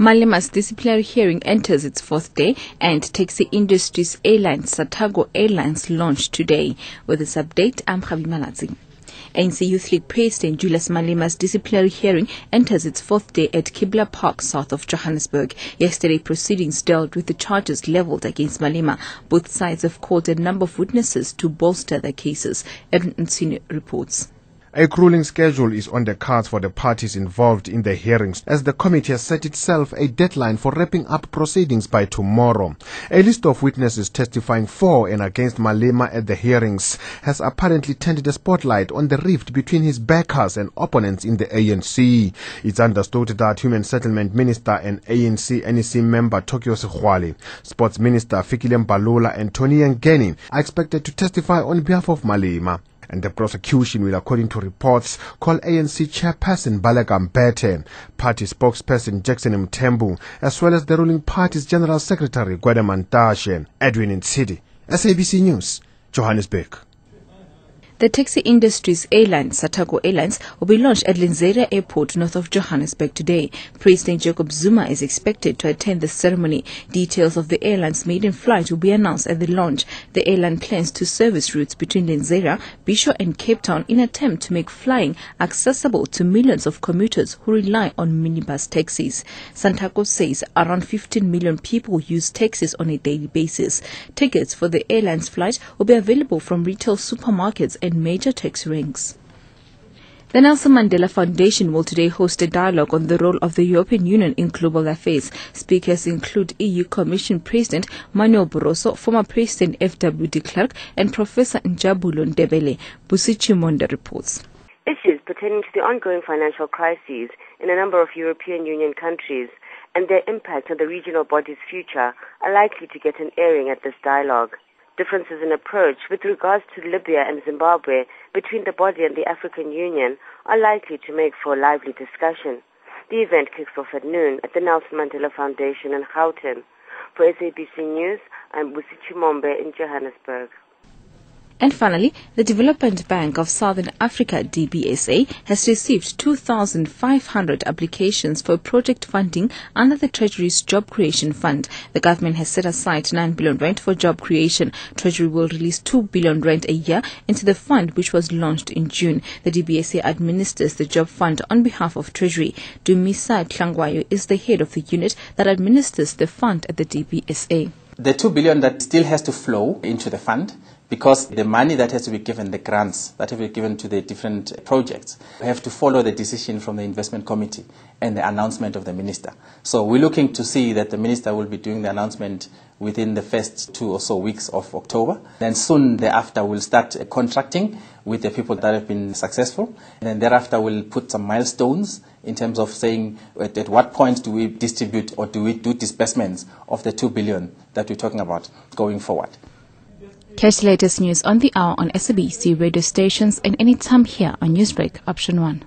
Malema's disciplinary hearing enters its fourth day, and taxi industry's airline Satago Airlines launched today. With this update, I'm Khabi Malazi. ANC Youth League President Julius Malema's disciplinary hearing enters its fourth day at Kibla Park, south of Johannesburg. Yesterday, proceedings dealt with the charges leveled against Malema. Both sides have called a number of witnesses to bolster their cases. Edmund Nsini reports. A grueling schedule is on the cards for the parties involved in the hearings, as the committee has set itself a deadline for wrapping up proceedings by tomorrow. A list of witnesses testifying for and against Malema at the hearings has apparently turned the spotlight on the rift between his backers and opponents in the ANC. It's understood that Human Settlement Minister and ANC NEC member Tokyo Sekgwale, Sports Minister Fikile Mbalula and Tony Ngeni are expected to testify on behalf of Malema. And the prosecution will, according to reports, call ANC chairperson Baleka Mbete, party spokesperson Jackson Mthembu, as well as the ruling party's general secretary Gwede Mantashe. Edwin Nsidi, SABC News, Johannesburg. The taxi industry's airline, Satago Airlines, will be launched at Lenzera Airport, north of Johannesburg today. President Jacob Zuma is expected to attend the ceremony. Details of the airline's maiden flight will be announced at the launch. The airline plans to service routes between Lenzera, Bisho and Cape Town in an attempt to make flying accessible to millions of commuters who rely on minibus taxis. Satago says around 15 million people use taxis on a daily basis. Tickets for the airline's flight will be available from retail supermarkets and major taxi ranks. The Nelson Mandela Foundation will today host a dialogue on the role of the European Union in global affairs. Speakers include EU Commission President Manuel Barroso, former President F.W. de Klerk, and Professor Njabulo Ndebele. Busichimonde reports. Issues pertaining to the ongoing financial crises in a number of European Union countries and their impact on the regional body's future are likely to get an airing at this dialogue. Differences in approach with regards to Libya and Zimbabwe between the body and the African Union are likely to make for a lively discussion. The event kicks off at noon at the Nelson Mandela Foundation in Gauteng. For SABC News, I'm Busichimonde in Johannesburg. And finally, the Development Bank of Southern Africa, DBSA, has received 2,500 applications for project funding under the Treasury's Job Creation Fund. The government has set aside 9 billion rand for job creation. Treasury will release 2 billion rand a year into the fund, which was launched in June. The DBSA administers the job fund on behalf of Treasury. Dumisa Tlangwayo is the head of the unit that administers the fund at the DBSA. The 2 billion that still has to flow into the fund, because the money that has to be given, the grants that have to be given to the different projects, have to follow the decision from the investment committee and the announcement of the minister. So we're looking to see that the minister will be doing the announcement within the first 2 or so weeks of October. Then soon thereafter we'll start contracting with the people that have been successful. And then thereafter we'll put some milestones in terms of saying at what point do we distribute or do we do disbursements of the 2 billion that we're talking about going forward. Catch the latest news on the hour on SABC radio stations and anytime here on NewsBreak Option 1.